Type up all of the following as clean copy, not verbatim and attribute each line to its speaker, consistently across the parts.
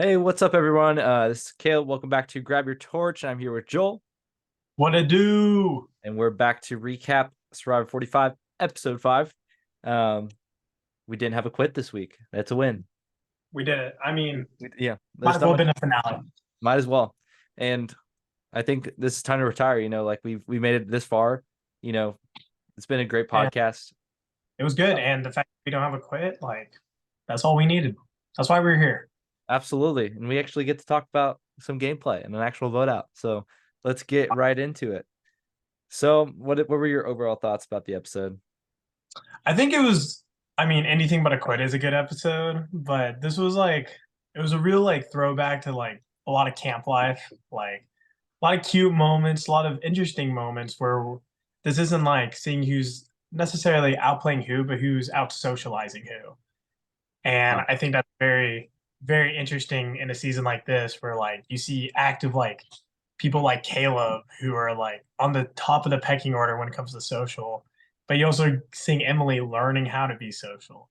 Speaker 1: Hey, what's up, everyone? This is Caleb. Welcome back to Grab Your Torch. I'm here with Joel,
Speaker 2: What it do?
Speaker 1: and we're back to recap Survivor 45, Episode 5. Um, we didn't have a quit this week. That's a win.
Speaker 2: We did it. I mean,
Speaker 1: Yeah,
Speaker 2: might
Speaker 1: there's
Speaker 2: as
Speaker 1: not
Speaker 2: well have
Speaker 1: much.
Speaker 2: been a finale.
Speaker 1: Might as well. And I think this is time to retire. Like we made it this far. You know, it's been a great
Speaker 2: And
Speaker 1: podcast.
Speaker 2: it was good. And the fact that we don't have a quit, like, that's all we needed. That's why we're here.
Speaker 1: Absolutely, and we actually get to talk about some gameplay and an actual vote out. So let's get right into it. So, what were your overall thoughts about the episode?
Speaker 2: I think anything but a quit is a good episode, but this was it was a real throwback to a lot of camp life, like a lot of cute moments, a lot of interesting moments where this isn't like seeing who's necessarily outplaying who, but who's out socializing who. And
Speaker 1: Huh.
Speaker 2: I think that's very, very interesting in a season like this, where you see active people like Caleb who are on the top of the pecking order when it comes to social, but you also seeing Emily learning how to be social.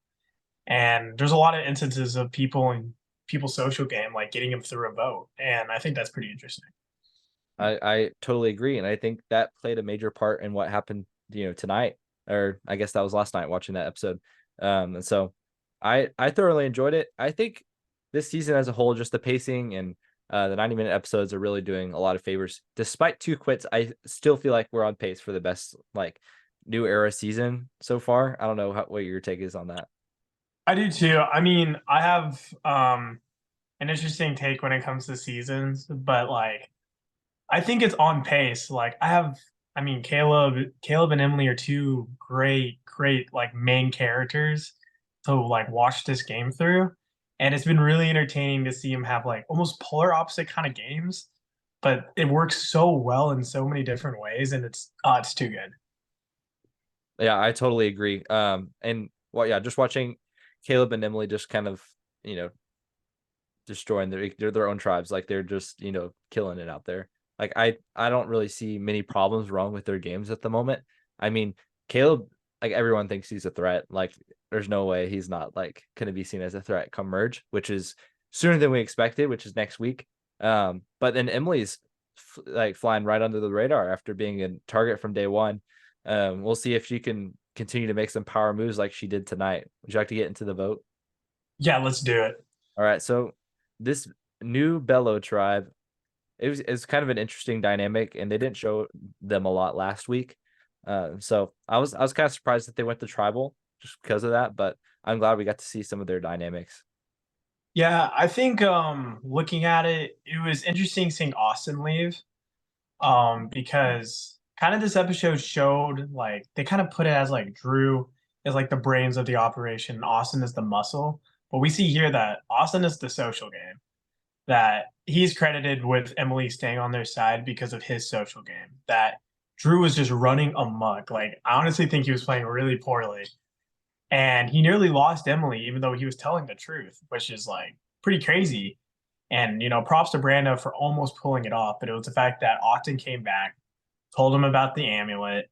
Speaker 2: And there's a lot of instances of people in people's social game getting them through a vote, and I think that's pretty interesting.
Speaker 1: I totally agree, and I think that played a major part in what happened, tonight, or I guess that was last night watching that episode. And so I thoroughly enjoyed it. I think this season as a whole, just the pacing and the 90-minute episodes are really doing a lot of favors. Despite two quits, I still feel like we're on pace for the best new era season so far. I don't know what your take is on that.
Speaker 2: I do too. I mean, I have an interesting take when it comes to seasons, but I think it's on pace. Caleb and Emily are two great main characters to watch this game through. And it's been really entertaining to see them have almost polar opposite kind of games, but it works so well in so many different ways, and it's too good.
Speaker 1: Yeah, I totally agree. And well, yeah, just watching Caleb and Emily just kind of, you know, destroying their own tribes. Like they're just, killing it out there. Like I don't really see many problems wrong with their games at the moment. I mean, Caleb, like everyone thinks he's a threat. Like there's no way he's not like gonna be seen as a threat come merge, which is sooner than we expected, which is next week. But then Emily's like flying right under the radar after being a target from day one. We'll see if she can continue to make some power moves like she did tonight. Would you like to get into the vote?
Speaker 2: Yeah, let's do it.
Speaker 1: All right, so this new Bellow tribe, it's kind of an interesting dynamic, and they didn't show them a lot last week. So I was kind of surprised that they went to tribal just because of that, but I'm glad we got to see some of their dynamics.
Speaker 2: Yeah, I think looking at it, it was interesting seeing Austin leave. Because kind of this episode showed they kind of put it as Drew is the brains of the operation, and Austin is the muscle. But we see here that Austin is the social game. That he's credited with Emily staying on their side because of his social game. That Drew was just running amok. I honestly think he was playing really poorly. And he nearly lost Emily, even though he was telling the truth, which is pretty crazy. And props to Brando for almost pulling it off. But it was the fact that Austin came back, told him about the amulet,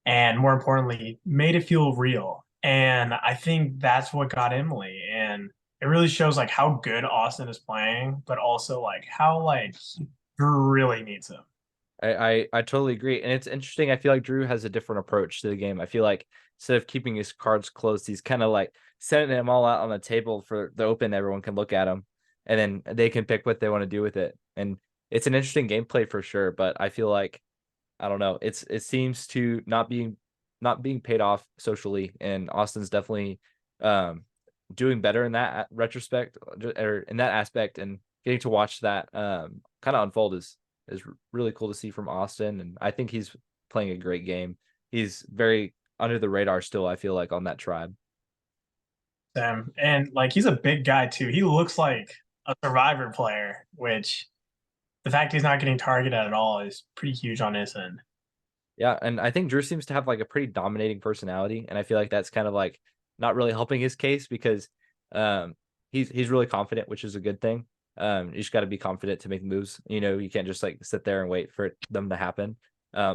Speaker 2: and more importantly, made it feel real. And I think that's what got Emily. And it really shows how good Austin is playing, but also how Drew really needs him.
Speaker 1: I totally agree, and it's interesting. I feel like Drew has a different approach to the game. I feel like instead of keeping his cards closed, he's kind of like setting them all out on the table for the open. Everyone can look at them, and then they can pick what they want to do with it. And it's an interesting gameplay for sure. But I feel like I don't know. It seems to not being paid off socially, and Austin's definitely um doing better in that retrospect or in that aspect, and getting to watch that kind of unfold is really cool to see from Austin, and I think he's playing a great game. He's very under the radar still, I feel like, on that tribe.
Speaker 2: And he's a big guy too. He looks like a survivor player, which the fact he's not getting targeted at all is pretty huge on his end.
Speaker 1: Yeah, and I think Drew seems to have like a pretty dominating personality, and I feel like that's kind of like not really helping his case because um he's really confident, which is a good thing. You just got to be confident to make moves. You can't just like sit there and wait for them to happen.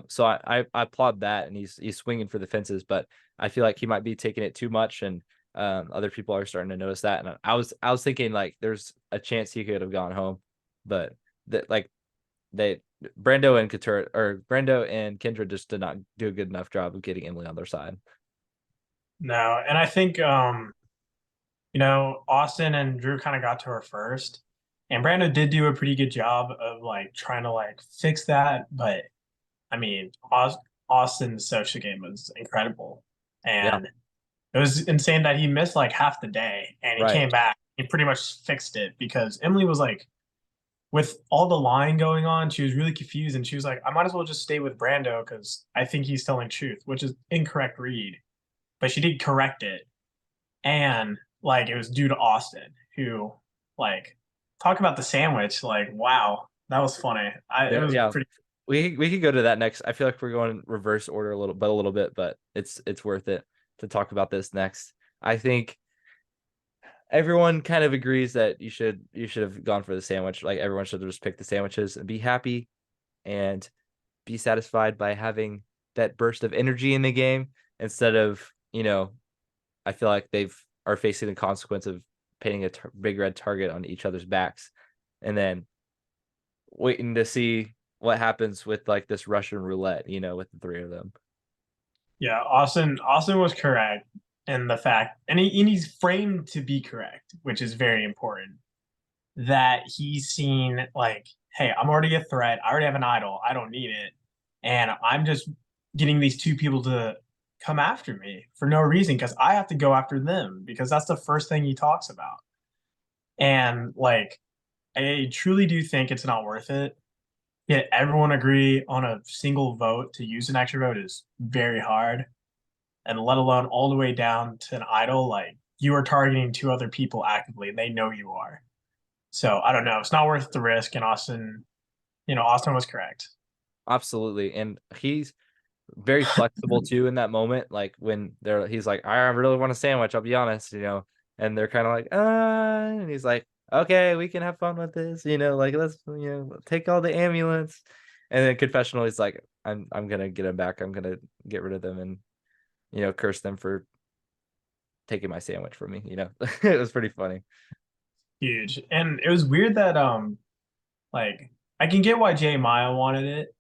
Speaker 1: So I applaud that, and he's swinging for the fences, but I feel like he might be taking it too much, and Other people are starting to notice that, and I was thinking like there's a chance he could have gone home, but that like they Brando and Kendra just did not do a good enough job of getting Emily on their side.
Speaker 2: No, and I think Austin and Drew kind of got to her first. And Brando did do a pretty good job of like trying to like fix that. But I mean, Austin's social game was incredible.
Speaker 1: Yeah,
Speaker 2: And it was insane that he missed like half the day and he
Speaker 1: right.
Speaker 2: came back. He pretty much fixed it because Emily was like, with all the lying going on, she was really confused and she was like, I might as well just stay with Brando because I think he's telling truth, which is incorrect read. But she did correct it. And like it was due to Austin, who like talk about the sandwich. Like, wow, that was funny. It
Speaker 1: Yeah,
Speaker 2: was
Speaker 1: yeah.
Speaker 2: pretty.
Speaker 1: We could go to that next. I feel like we're going reverse order a little bit, but it's worth it to talk about this next. I think everyone kind of agrees that you should have gone for the sandwich. Like everyone should have just picked the sandwiches and be happy and be satisfied by having that burst of energy in the game instead of, I feel like they've are facing the consequence of painting a big red target on each other's backs and then waiting to see what happens with like this Russian roulette, with the three of them.
Speaker 2: Yeah, Austin was correct in the fact, and he's framed to be correct, which is very important. That he's seen like, hey, I'm already a threat. I already have an idol. I don't need it, and I'm just getting these two people to come after me for no reason because I have to go after them because that's the first thing he talks about. And like, I truly do think it's not worth it. Yet everyone agree on a single vote to use an extra vote is very hard. And let alone all the way down to an idol, like you are targeting two other people actively and they know you are. So I don't know. It's not worth the risk. And Austin was correct.
Speaker 1: Absolutely. And he's very flexible too in that moment. Like when he's like, I really want a sandwich, I'll be honest, and they're kind of like, and he's like, okay, we can have fun with this, like let's, take all the ambulance. And then confessional, he's like, I'm gonna get him back. I'm gonna get rid of them and, curse them for taking my sandwich from me, It was pretty funny.
Speaker 2: Huge. And it was weird that like I can get why Jay Maya wanted it,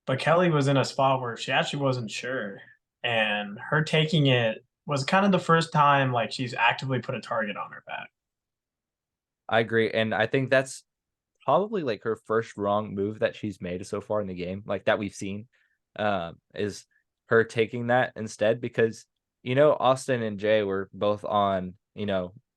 Speaker 2: but Kelly was in a spot where she actually wasn't sure. And her taking it was kind of the first time like she's actively put a target on her back.
Speaker 1: I agree. And I think that's probably like her first wrong move that she's made so far in the game, like that we've seen, is her taking that instead because Austin and Jay were both on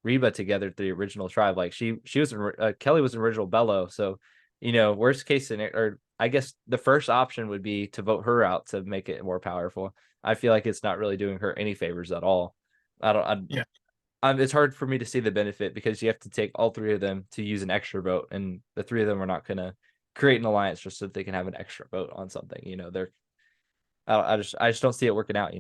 Speaker 1: Reba together the original tribe. Like she was Kelly was an original Bello, so worst case scenario, or I guess the first option would be to vote her out to make it more powerful. I feel like it's not really doing her any favors at all. I don't.
Speaker 2: Yeah.
Speaker 1: It's hard for me to see the benefit because you have to take all three of them to use an extra vote, and the three of them are not going to create an alliance just so that they can have an extra vote on something. They're I just don't see it working out.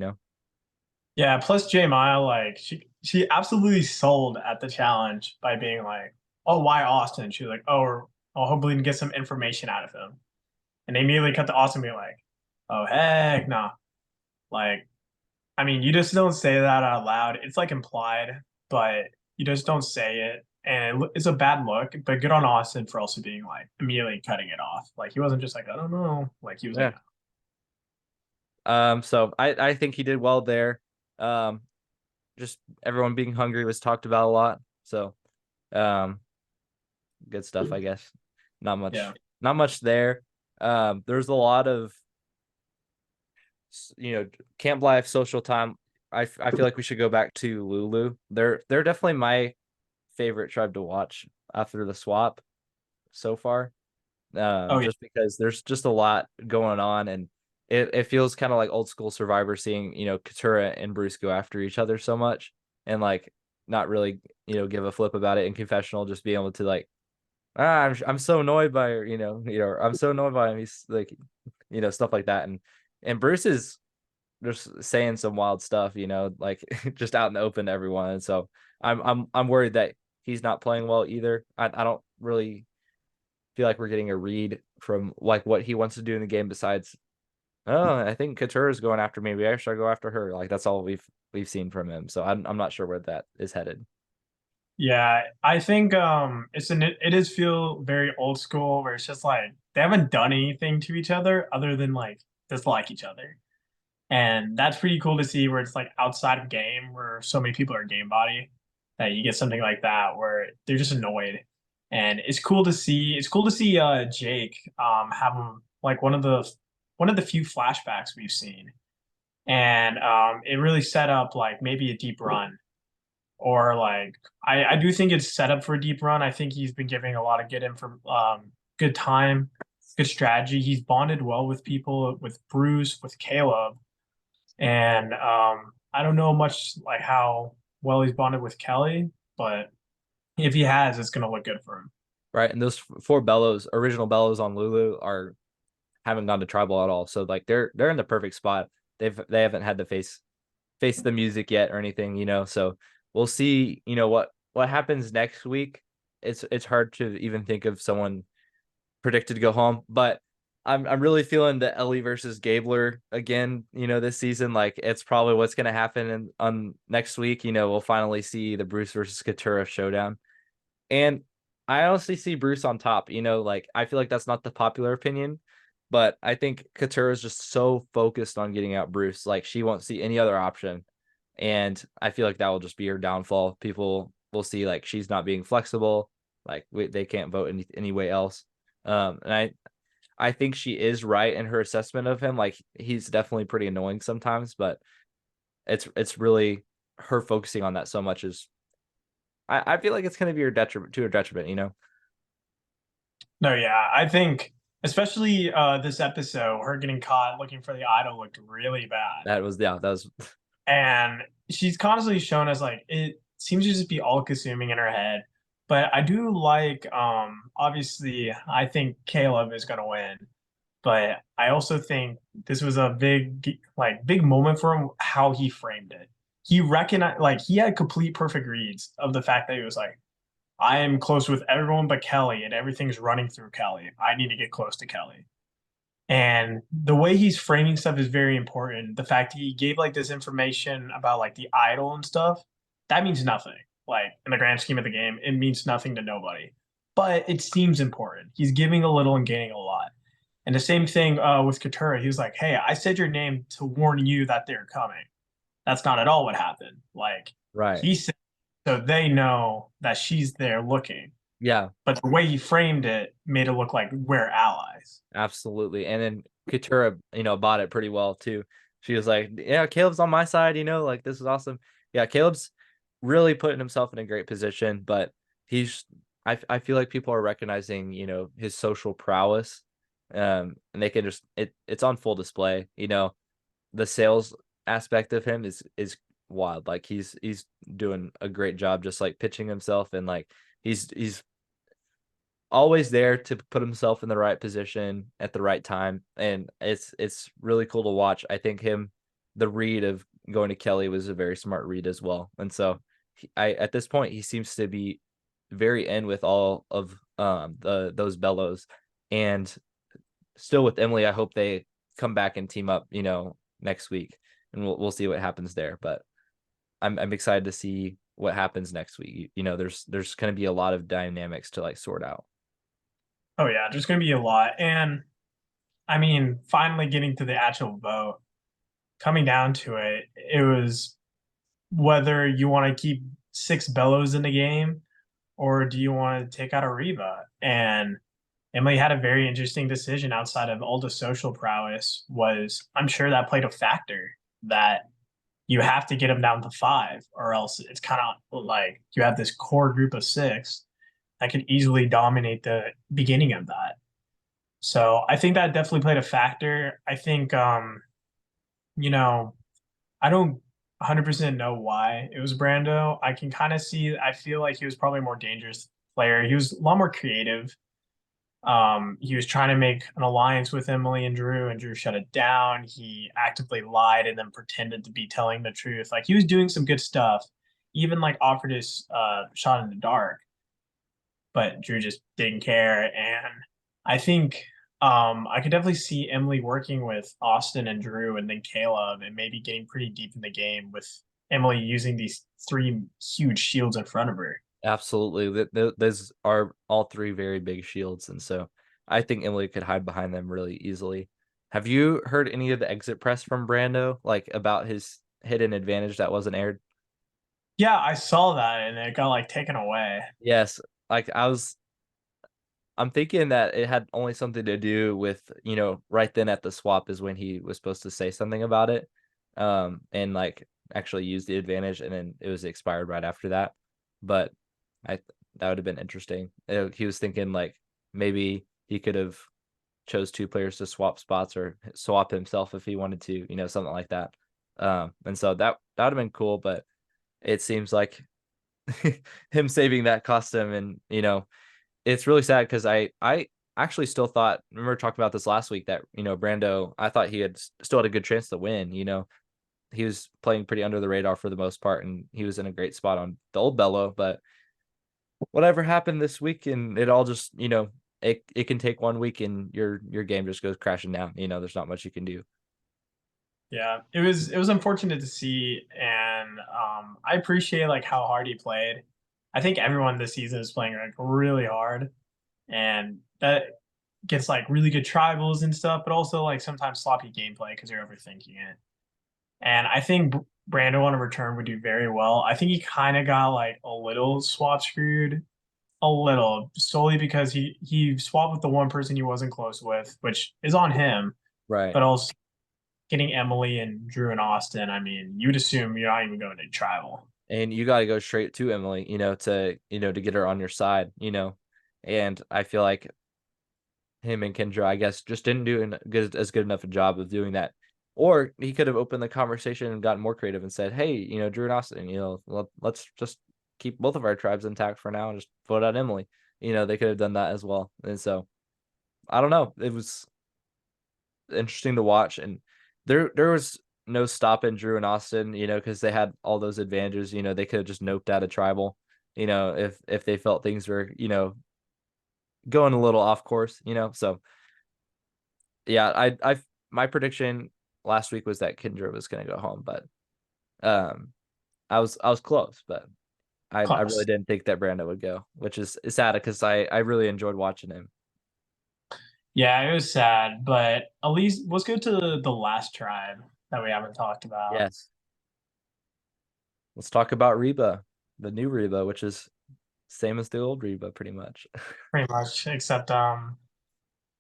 Speaker 2: Yeah, plus Jay Maya, like she absolutely sold at the challenge by being like, "Oh, why Austin?" She was like, "Oh, I'll hopefully get some information out of him." And they immediately cut to Austin being like, "Oh heck, nah." Like, I mean, you just don't say that out loud. It's like implied, but you just don't say it, and it's a bad look. But good on Austin for also being like immediately cutting it off. Like he wasn't just like, "I don't know." Like he was like,
Speaker 1: Yeah. So I think he did well there. Um, just everyone being hungry was talked about a lot. So, um, good stuff, I guess. Not
Speaker 2: "Yeah,
Speaker 1: much, not much there. There's a lot of camp life, social time. I feel like we should go back to Lulu. They're definitely my favorite tribe to watch after the swap so far.
Speaker 2: oh yeah,
Speaker 1: Just because there's just a lot going on, and it feels kind of like old school Survivor, seeing Katura and Bruce go after each other so much, and like not really give a flip about it. In confessional, just being able to like, I'm so annoyed by her, I'm so annoyed by him. He's like, stuff like that, and Bruce is just saying some wild stuff, like just out in the open to everyone. And so I'm worried that he's not playing well either. I don't really feel like we're getting a read from like what he wants to do in the game besides, oh, I think Couture is going after me. Maybe I should go after her. Like that's all we've seen from him. So I'm not sure where that is headed.
Speaker 2: Yeah, I think it is feel very old school where it's just like they haven't done anything to each other other than like dislike each other. And that's pretty cool to see where it's like outside of game where so many people are game body that you get something like that where they're just annoyed. And it's cool to see Jake have like one of the few flashbacks we've seen. And it really set up like maybe a deep run or like I do think it's set up for a deep run. I think he's been giving a lot of good time, good strategy. He's bonded well with people, with Bruce, with Caleb, and I don't know much like how well he's bonded with Kelly, but if he has, it's gonna look good for him.
Speaker 1: Right. And those four bellows, original bellows on Lulu are haven't gone to tribal at all. So like they're in the perfect spot. They haven't had to face the music yet or anything, So we'll see, what happens next week. It's hard to even think of someone predicted to go home, but I'm really feeling the Ellie versus Gabler again, this season. Like it's probably what's gonna happen on next week. We'll finally see the Bruce versus Katura showdown. And I honestly see Bruce on top, like I feel like that's not the popular opinion, but I think Katura is just so focused on getting out Bruce. Like she won't see any other option. And I feel like that will just be her downfall. People will see like she's not being flexible. Like they can't vote any way else. And I think she is right in her assessment of him. Like he's definitely pretty annoying sometimes, but it's really her focusing on that so much is I feel like it's gonna be her detriment to her detriment.
Speaker 2: No, yeah, I think especially this episode, her getting caught looking for the idol looked really bad.
Speaker 1: That was
Speaker 2: And she's constantly shown as like it seems to just be all consuming in her head. But I do like obviously I think Caleb is gonna win. But I also think this was a big moment for him how he framed it. He recognized like he had complete perfect reads of the fact that he was like, I am close with everyone but Kelly and everything's running through Kelly. I need to get close to Kelly. And the way he's framing stuff is very important. The fact he gave like this information about like the idol and stuff, that means nothing. Like in the grand scheme of the game, it means nothing to nobody. But it seems important. He's giving a little and gaining a lot. And the same thing with Katura. He was like, "Hey, I said your name to warn you that they're coming." That's not at all what happened. Like
Speaker 1: right.
Speaker 2: he said, so they know that she's there looking.
Speaker 1: Yeah,
Speaker 2: But the way he framed it made it look like we're allies.
Speaker 1: absolutely. And then Katura, bought it pretty well too. She was like, "Yeah, Caleb's on my side, like this is awesome." Yeah, Caleb's really putting himself in a great position, but he's I feel like people are recognizing, his social prowess. And they can just it's on full display. The sales aspect of him is wild. Like he's doing a great job just like pitching himself and like he's always there to put himself in the right position at the right time, and it's really cool to watch. I think the read of going to Kelly was a very smart read as well, and so I at this point he seems to be very in with all of those bellows, and still with Emily. I hope they come back and team up, next week, and we'll see what happens there. But I'm excited to see what happens next week. There's going to be a lot of dynamics to like sort out.
Speaker 2: Oh yeah, there's going to be a lot. And I mean, finally getting to the actual vote, coming down to it, it was whether you want to keep six bellows in the game or do you want to take out a Reba? And Emily had a very interesting decision outside of all the social prowess was I'm sure that played a factor that you have to get them down to five or else it's kind of like you have this core group of six that could easily dominate the beginning of that. So I think that definitely played a factor. I think you know, I don't 100% know why it was Brando. I can kind of see I feel like he was probably a more dangerous player. He was a lot more creative. He was trying to make an alliance with Emily and Drew shut it down. He actively lied and then pretended to be telling the truth. Like he was doing some good stuff, even like offered his shot in the dark, but Drew just didn't care. And I think I could definitely see Emily working with Austin and Drew and then Caleb and maybe getting pretty deep in the game with Emily using these three huge shields in front of her.
Speaker 1: Absolutely. Those are all three very big shields, and so I think Emily could hide behind them really easily. Have you heard any of the exit press from Brando, like about his hidden advantage that wasn't aired?
Speaker 2: Yeah, I saw that and it got like taken away.
Speaker 1: Yes. Like I'm thinking that it had only something to do with, right then at the swap is when he was supposed to say something about it, and like actually use the advantage, and then it was expired right after that. But I that would have been interesting. He was thinking like maybe he could have chose two players to swap spots or swap himself if he wanted to, something like that. And so that would have been cool, but it seems like him saving that cost him, and it's really sad because I actually still thought, remember talking about this last week, that Brando, I thought he had still had a good chance to win. He was playing pretty under the radar for the most part, and he was in a great spot on the old Bello. But whatever happened this week, and it all just it can take 1 week and your game just goes crashing down. There's not much you can do.
Speaker 2: Yeah, it was unfortunate to see, and I appreciate like how hard he played. I think everyone this season is playing like really hard, and that gets like really good tribals and stuff, but also like sometimes sloppy gameplay because you're overthinking it. And I think Brando on a return would do very well. I think he kind of got like a little swap screwed, a little solely because he swapped with the one person he wasn't close with, which is on him.
Speaker 1: Right.
Speaker 2: But also getting Emily and Drew and Austin, I mean, you'd assume you're not even going to tribal.
Speaker 1: And you got to go straight to Emily, to get her on your side, and I feel like him and Kendra, I guess, just didn't do as good enough a job of doing that. Or he could have opened the conversation and gotten more creative and said, "Hey, Drew and Austin, let's just keep both of our tribes intact for now and just vote out Emily." They could have done that as well. And so I don't know. It was interesting to watch, and there was no stopping Drew and Austin, because they had all those advantages. They could have just noped out a tribal, if they felt things were, going a little off course, So yeah, I my prediction last week was that Kendra was gonna go home, but um I was close, but I really
Speaker 2: Close.
Speaker 1: didn't think that Brando would go, which is sad because I really enjoyed watching him.
Speaker 2: Yeah, it was sad, but at least let's go to the last tribe that we haven't talked about.
Speaker 1: Yes. Let's talk about Reba, the new Reba, which is same as the old Reba pretty much.
Speaker 2: Pretty much, except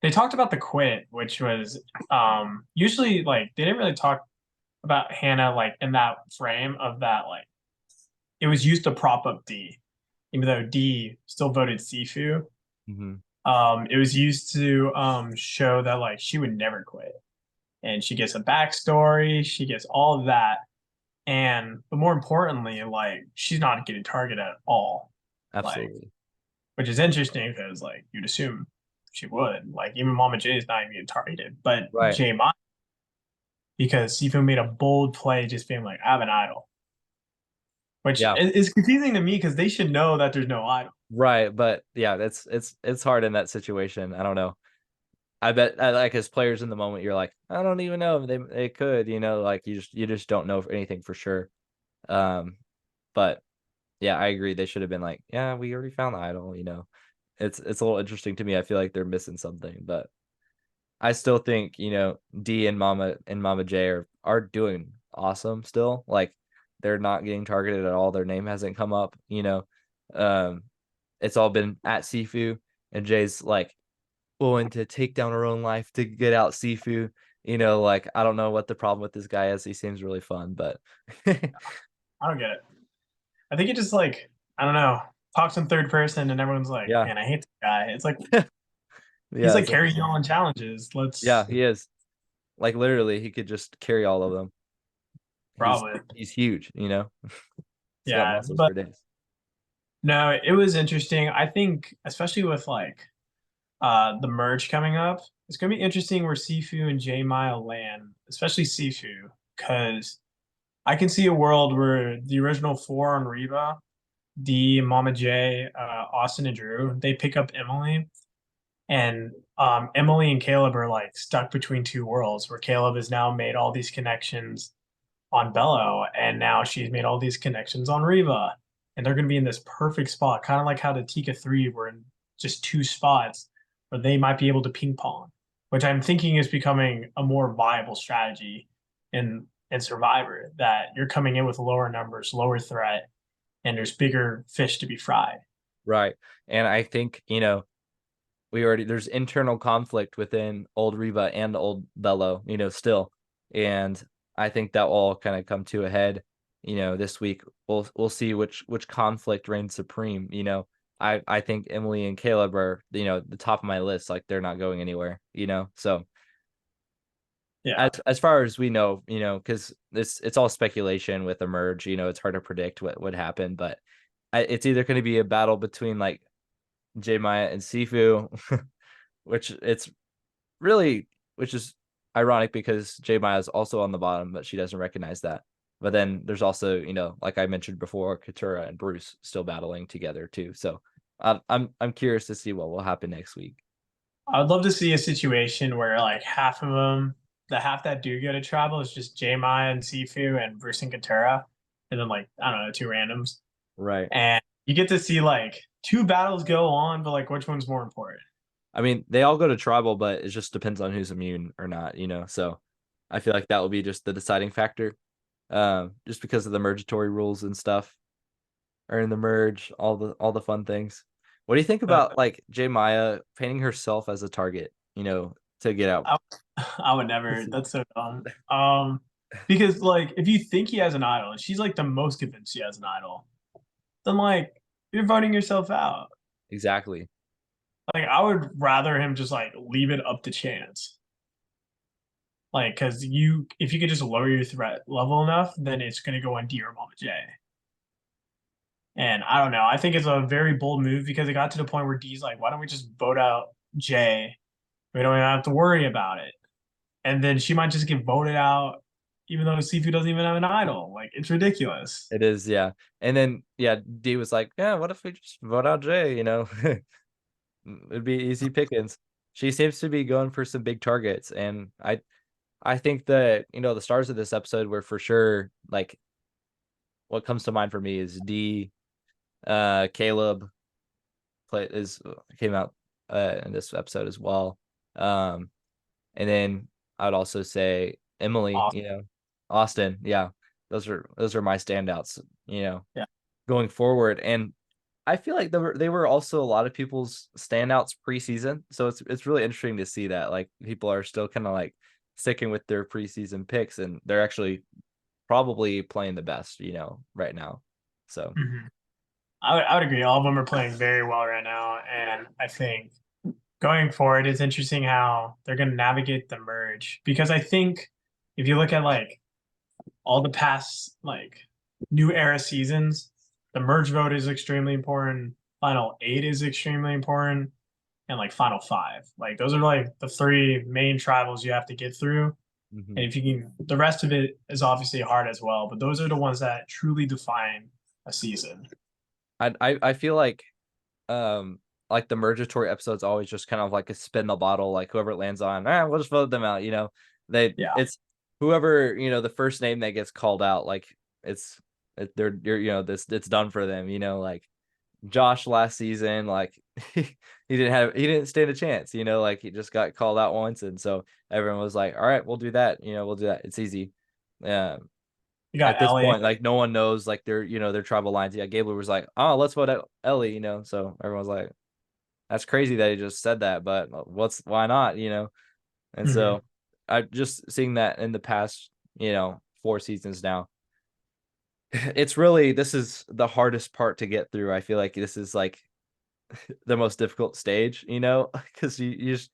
Speaker 2: they talked about the quit, which was usually like they didn't really talk about Hannah like in that frame of that like it was used to prop up D, even though D still voted Sifu.
Speaker 1: hmm
Speaker 2: It was used to show that like she would never quit, and she gets a backstory, she gets all of that, and but more importantly, like she's not getting targeted at all, like
Speaker 1: Absolutely.
Speaker 2: which is interesting because like you'd assume she would, like even Mama J is not even getting targeted, but
Speaker 1: Right.
Speaker 2: J might because Sifu made a bold play, just being like, "I have an idol," which
Speaker 1: Yeah.
Speaker 2: is confusing to me because they should know that there's no idol.
Speaker 1: Right. But yeah, it's hard in that situation. I don't know. I bet like as players in the moment, you're like, I don't even know if they could, like you just don't know anything for sure. Um, but yeah, I agree. They should have been like, yeah, we already found the idol. It's a little interesting to me. I feel like they're missing something, but I still think, D and Mama J are doing awesome still. Like they're not getting targeted at all. Their name hasn't come up. Um, it's all been at Sifu, and Jay's like willing to take down her own life to get out Sifu. Like I don't know what the problem with this guy is. He seems really fun, but
Speaker 2: I don't get it. I think it just like I don't know talks in third person, and everyone's like,
Speaker 1: yeah,
Speaker 2: "Man, I hate this guy." It's like he's
Speaker 1: yeah,
Speaker 2: like
Speaker 1: it's
Speaker 2: carrying
Speaker 1: interesting.
Speaker 2: on challenges.
Speaker 1: Yeah,
Speaker 2: Let's
Speaker 1: he is. Like literally, he could just carry all of them. He's
Speaker 2: probably
Speaker 1: he's huge. He's got
Speaker 2: yeah,
Speaker 1: muscles
Speaker 2: but
Speaker 1: for days.
Speaker 2: no, it was interesting. I think especially with like the merge coming up, it's gonna be interesting where Sifu and J Mile land, especially Sifu, because I can see a world where the original four on Reba, D, Mama J, Austin, and Drew, they pick up Emily, and Emily and Kaleb are like stuck between two worlds, where Kaleb has now made all these connections on Bello, and now she's made all these connections on Reva, and they're going to be in this perfect spot, kind of like how the Tika 3 were in just two spots where they might be able to ping pong, which I'm thinking is becoming a more viable strategy in Survivor, that you're coming in with lower numbers, lower threat, and there's bigger fish to be fried.
Speaker 1: Right. And I think, there's internal conflict within old Reba and old Bello, still. And I think that will all kind of come to a head, this week. We'll see which conflict reigns supreme. I think Emily and Kaleb are, the top of my list. Like they're not going anywhere. So
Speaker 2: Yeah.
Speaker 1: as far as we know, because it's all speculation with the merge, it's hard to predict what would happen, but it's either going to be a battle between like J Maya and Sifu, which it's really, which is ironic because J Maya is also on the bottom, but she doesn't recognize that. But then there's also, like I mentioned before, Katura and Bruce still battling together too. So I'm curious to see what will happen next week.
Speaker 2: I would love to see a situation where like half of them, the half that do go to travel is just J Maya and Sifu and Bruce and Katura, and then like I don't know, two randoms,
Speaker 1: Right.
Speaker 2: and you get to see like two battles go on, but like which one's more important?
Speaker 1: I mean, they all go to tribal, but it just depends on who's immune or not. So I feel like that will be just the deciding factor. Just because of the mergatory rules and stuff, or in the merge, all the fun things. What do you think
Speaker 2: Uh,
Speaker 1: about like J Maya painting herself as a target, to get out?
Speaker 2: I, I would never. That's so dumb. Because like if you think he has an idol, and she's like the most convinced she has an idol, then like you're voting yourself out.
Speaker 1: Exactly.
Speaker 2: Like I would rather him just like leave it up to chance. Like, because if you could just lower your threat level enough, then it's going to go on D or Mama J. And I don't know. I think it's a very bold move because it got to the point where D's like, why don't we just vote out J? We don't even have to worry about it. And then she might just get voted out, even though Sifu doesn't even have an idol. Like, it's ridiculous.
Speaker 1: It is, yeah. And then yeah, D was like, yeah, what if we just vote out Jay? It'd be easy pickings. She seems to be going for some big targets, and I think that the stars of this episode were for sure like what comes to mind for me is D, Kaleb came out in this episode as well. Um, and then I'd also say Emily,
Speaker 2: Awesome.
Speaker 1: Austin, yeah, those are my standouts,
Speaker 2: Yeah.
Speaker 1: going forward. And I feel like they were also a lot of people's standouts preseason, so it's really interesting to see that like people are still kind of like sticking with their preseason picks, and they're actually probably playing the best, right now. So
Speaker 2: Mhm. I would agree. All of them are playing very well right now. And I think going forward, it's interesting how they're going to navigate the merge. Because I think if you look at like all the past like new era seasons, the merge vote is extremely important. Final eight is extremely important, and like final five. Like those are like the three main tribals you have to get through. And
Speaker 1: mhm.
Speaker 2: if you can, the rest of it is obviously hard as well. But those are the ones that truly define a season.
Speaker 1: I feel like the Mergatory episode's always just kind of like a spin the bottle, like whoever it lands on, we'll just vote them out.
Speaker 2: Yeah.
Speaker 1: It's whoever, the first name that gets called out, like they're this it's done for them. Like Josh last season, like he didn't stand a chance. Like he just got called out once, and so everyone was like, all right, we'll do that, we'll do that. It's easy. Yeah.
Speaker 2: You
Speaker 1: At
Speaker 2: got
Speaker 1: this
Speaker 2: Ellie.
Speaker 1: point, like no one knows like their tribal lines. Yeah, Gabler was like, oh, let's vote out Ellie. So everyone's like, that's crazy that he just said that, but why not? And
Speaker 2: Mhm.
Speaker 1: so I just seeing that in the past, 4 seasons now. This is the hardest part to get through. I feel like this is like the most difficult stage, because you just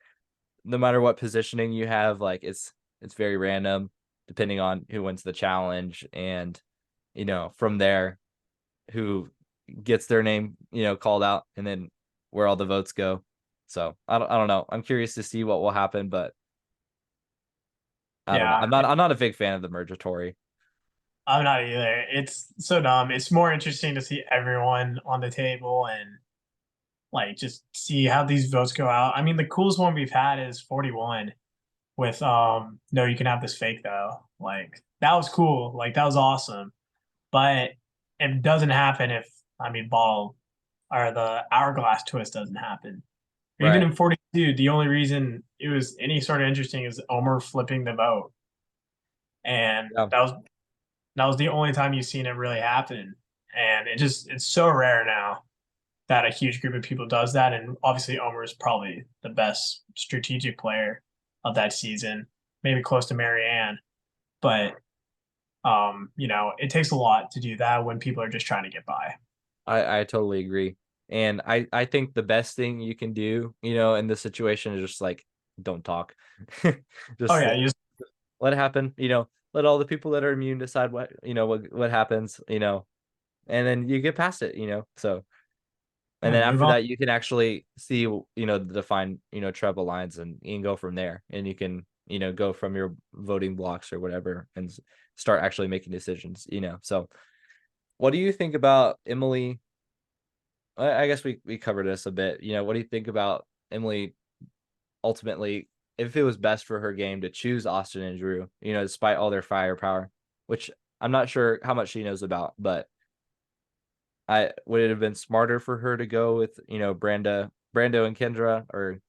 Speaker 1: no matter what positioning you have, like it's very random depending on who wins the challenge, and from there who gets their name, called out, and then where all the votes go. So I don't know. I'm curious to see what will happen, but I don't know.
Speaker 2: Yeah,
Speaker 1: I'm not a big fan of the Mergatory.
Speaker 2: I'm not either. It's so dumb. It's more interesting to see everyone on the table and like just see how these votes go out. I mean, the coolest one we've had is 41 with no, you can have this fake though. Like that was cool. Like that was awesome. But it doesn't happen if ball or the hourglass twist doesn't happen. Or even
Speaker 1: Right.
Speaker 2: in 42, the only reason it was any sort of interesting is Omer flipping the vote. And
Speaker 1: Yeah.
Speaker 2: that was the only time you've seen it really happen. And it's so rare now that a huge group of people does that. And obviously Omer is probably the best strategic player of that season, maybe close to Marianne. But it takes a lot to do that when people are just trying to get by.
Speaker 1: I totally agree. And I think the best thing you can do, in this situation is just like don't talk.
Speaker 2: Oh
Speaker 1: Just
Speaker 2: yeah, you just
Speaker 1: let it happen, let all the people that are immune decide what happens, and then you get past it, So and then
Speaker 2: move
Speaker 1: after
Speaker 2: on.
Speaker 1: that you can actually see, the defined, treble lines, and you can go from there, and you can, go from your voting blocks or whatever and start actually making decisions. So what do you think about Emily? I guess we covered this a bit. What do you think about Emily ultimately, if it was best for her game to choose Austin and Drew, despite all their firepower, which I'm not sure how much she knows about, but I would it have been smarter for her to go with, Brando and Kendra, or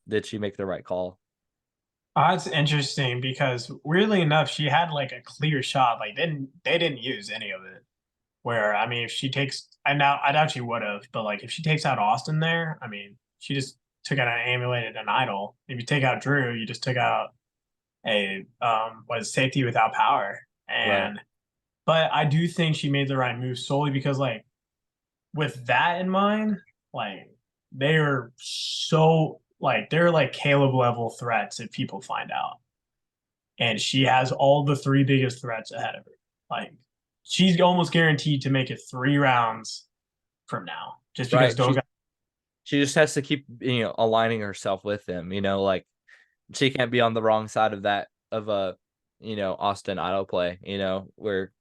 Speaker 1: did she make the right call?
Speaker 2: That's interesting because weirdly enough, she had like a clear shot. Like they didn't use any of it. Where if she takes, I doubt she would have, but like if she takes out Austin there, she just took out an amulet and an idol. If you take out Drew, you just took out a was safety without power.
Speaker 1: Right.
Speaker 2: But I do think she made the right move solely because like with that in mind, like they're so like they're like Caleb level threats if people find out. And she has all the three biggest threats ahead of her. Like she's almost guaranteed to make it 3 rounds from now, just because
Speaker 1: Right.
Speaker 2: those guys.
Speaker 1: She just has to keep, aligning herself with them, like she can't be on the wrong side of that of a, Austin auto play, where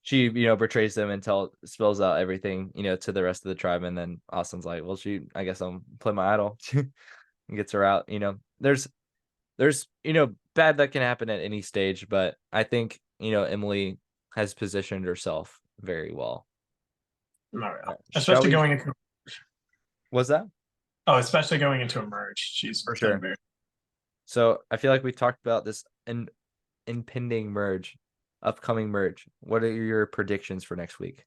Speaker 1: she, betrays them until it spills out everything, to the rest of the tribe, and then Austin's like, well, I guess I'll play my idol. And gets her out. There's bad that can happen at any stage, but I think, Emily has positioned herself very well.
Speaker 2: Not real.
Speaker 1: Shall we? Was that
Speaker 2: Especially going into a merge. She's
Speaker 1: for
Speaker 2: done
Speaker 1: sure?
Speaker 2: very.
Speaker 1: So I feel like we talked about this impending merge, upcoming merge. What are your predictions for next week?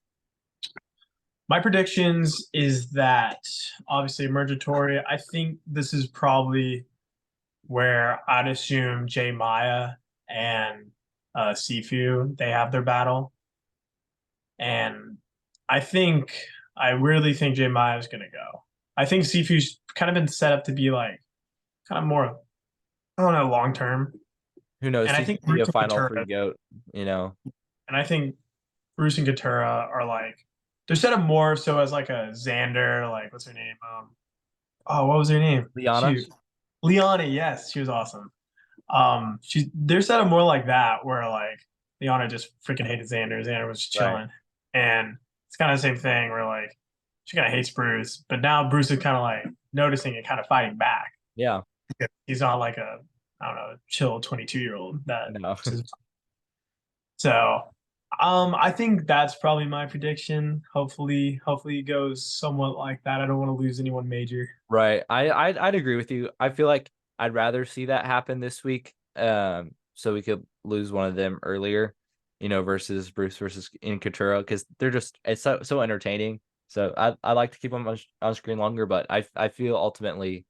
Speaker 2: My predictions is that obviously Mergatory. I think this is probably where I'd assume J Maya and Sifu they have their battle, and I think I really think J Maya is gonna go. I think Sifu's kind of been set up to be like kind of more I don't know long term,
Speaker 1: Who knows?
Speaker 2: and I
Speaker 1: He
Speaker 2: think
Speaker 1: could be
Speaker 2: Bruce
Speaker 1: a
Speaker 2: and
Speaker 1: final
Speaker 2: Katura,
Speaker 1: three goat.
Speaker 2: and I think Bruce and Katura are like they're set up more so as like a Xander, like what's her name? What was her name?
Speaker 1: Liana.
Speaker 2: Shoot, Liana. Yes, she was awesome. They're set up more like that, where like Liana just freaking hated Xander. Xander was just
Speaker 1: Right.
Speaker 2: chilling, and it's kind of the same thing where like she kind of hates Bruce, but now Bruce is kind of like noticing and kind of fighting back.
Speaker 1: Yeah.
Speaker 2: He's not like a I don't know chill 22-year-old that.
Speaker 1: No.
Speaker 2: So, I think that's probably my prediction. Hopefully it goes somewhat like that. I don't want to lose anyone major.
Speaker 1: Right. I'd agree with you. I feel like I'd rather see that happen this week. So we could lose one of them earlier, versus Bruce versus in Katura, because they're just it's so entertaining. So I like to keep them on screen longer, but I feel ultimately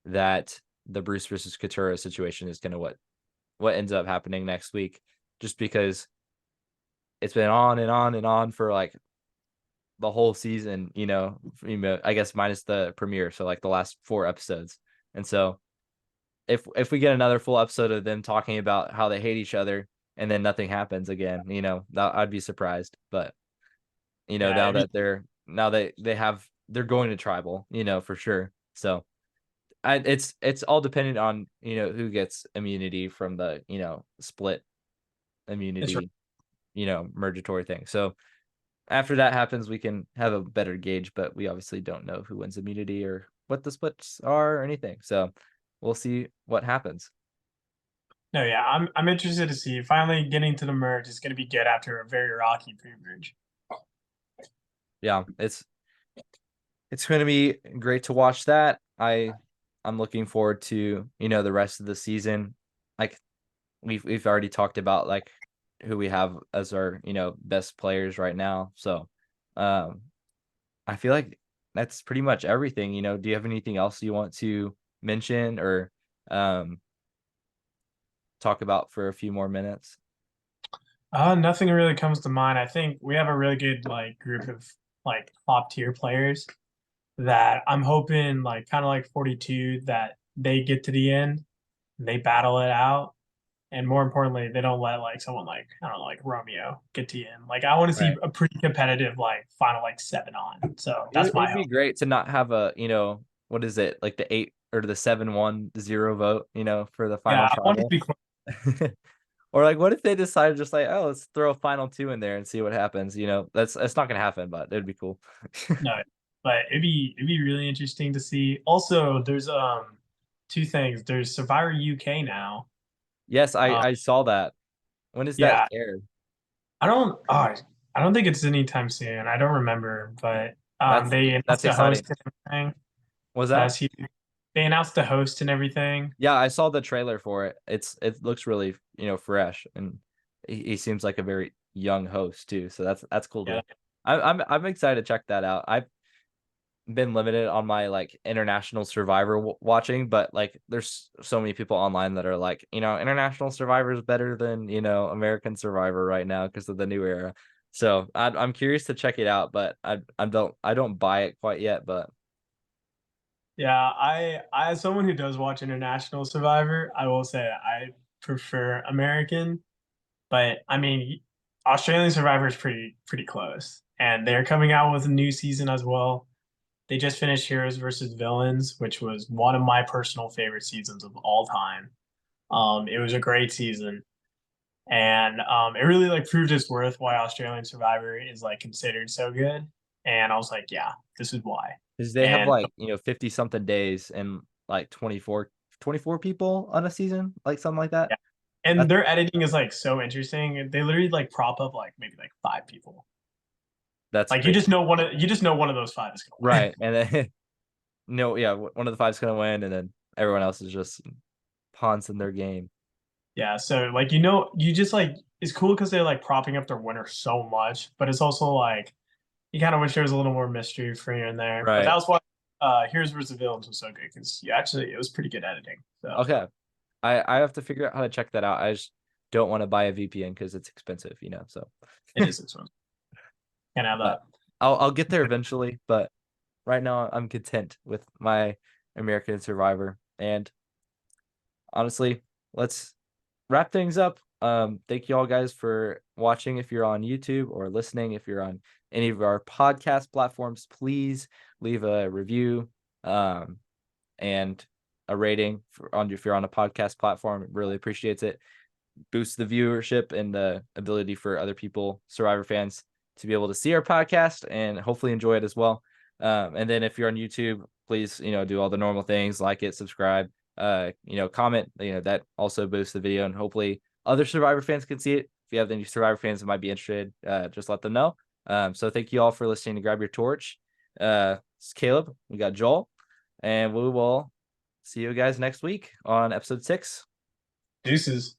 Speaker 1: that the Bruce versus Katura situation is gonna what ends up happening next week, just because it's been on and on and on for like the whole season, I guess minus the premiere, so like the last 4 episodes. And so if we get another full episode of them talking about how they hate each other and then nothing happens again, that I'd be surprised. But
Speaker 2: Yeah,
Speaker 1: now they're going to tribal, for sure. So it's all dependent on, who gets immunity from the, split
Speaker 2: it's
Speaker 1: immunity, mergatory thing. So after that happens, we can have a better gauge, but we obviously don't know who wins immunity or what the splits are or anything. So we'll see what happens.
Speaker 2: No, yeah, I'm interested to see. Finally getting to the merge is going to be good after a very rocky pre-merge.
Speaker 1: Yeah, it's going to be great to watch that. I'm looking forward to, the rest of the season. Like we've already talked about like who we have as our, best players right now. So, um I feel like that's pretty much everything. Do you have anything else you want to mention or um talk about for a few more minutes?
Speaker 2: Nothing really comes to mind. I think we have a really good like group of like top tier players that I'm hoping like kind of like 42 that they get to the end, they battle it out, and more importantly, they don't let like someone like I don't know like Romeo get to the end. Like I want to see
Speaker 1: Right.
Speaker 2: a pretty competitive like final like 7-on. So
Speaker 1: It
Speaker 2: that's
Speaker 1: would, it
Speaker 2: my
Speaker 1: would be
Speaker 2: hope.
Speaker 1: great to not have a, what is it, like the 8 or the 7-1-0 vote, for the final
Speaker 2: Yeah, I want it to
Speaker 1: tribal.
Speaker 2: be close.
Speaker 1: Or like what if they decided just like, oh, let's throw a final 2 in there and see what happens, that's not gonna happen, but it'd be cool.
Speaker 2: No, but it'd be really interesting to see. Also, there's two things. There's Survivor UK now.
Speaker 1: Yes, I
Speaker 2: Um,
Speaker 1: I saw that. When is that
Speaker 2: yeah,
Speaker 1: aired?
Speaker 2: I don't think it's anytime soon. I don't remember, but
Speaker 1: That's
Speaker 2: they
Speaker 1: that's
Speaker 2: announced a host
Speaker 1: exciting.
Speaker 2: and everything.
Speaker 1: Was that?
Speaker 2: They announced a host and everything.
Speaker 1: Yeah, I saw the trailer for it. It looks really, fresh, and he seems like a very young host too. So that's cool
Speaker 2: Yeah,
Speaker 1: to. I'm excited to check that out. I've been limited on my like international survivor watching, but like there's so many people online that are like, international survivor is better than, American survivor right now because of the new era. So I'm curious to check it out, but I don't buy it quite yet, but
Speaker 2: yeah. I as someone who does watch International Survivor, I will say I prefer American, but I mean Australian Survivor is pretty close, and they're coming out with a new season as well. They just finished Heroes versus Villains, which was one of my personal favorite seasons of all time. It was a great season, and it really like proved its worth why Australian Survivor is like considered so good. And I was like, yeah, this is why.
Speaker 1: because they have
Speaker 2: And
Speaker 1: like, 50 something days and like 24 people on a season, like something like that.
Speaker 2: yeah, and
Speaker 1: That's
Speaker 2: their editing is like so interesting. They literally like prop up like maybe like five people.
Speaker 1: that's
Speaker 2: Like
Speaker 1: crazy.
Speaker 2: you just know one of those five is gonna win.
Speaker 1: Right. And then no, yeah, one of the five's gonna win, and then everyone else is just pawns in their game.
Speaker 2: Yeah, so like you just like it's cool because they're like propping up their winner so much, but it's also like you kind of wish there was a little more mystery for here and there. But that
Speaker 1: Right.
Speaker 2: was why Heroes vs. Villains was so good because you actually it was pretty good editing. So
Speaker 1: Okay. I have to figure out how to check that out. I just don't want to buy a VPN because it's expensive, so
Speaker 2: it is this one. Can't have
Speaker 1: but
Speaker 2: that.
Speaker 1: I'll get there eventually, but right now I'm content with my American Survivor. And honestly, let's wrap things up. Thank you all guys for watching. If you're on YouTube or listening, if you're on any of our podcast platforms, please leave a review and a rating if you're on a podcast platform. It really appreciates it. Boosts the viewership and the ability for other people, Survivor fans, to be able to see our podcast and hopefully enjoy it as well. And then if you're on YouTube, please, do all the normal things, like it, subscribe, comment, that also boosts the video and hopefully other Survivor fans can see it. If you have any Survivor fans that might be interested, just let them know. So thank you all for listening to Grab Your Torch. It's Kaleb, we got Joel, and we will see you guys next week on episode 6.
Speaker 2: Deuces.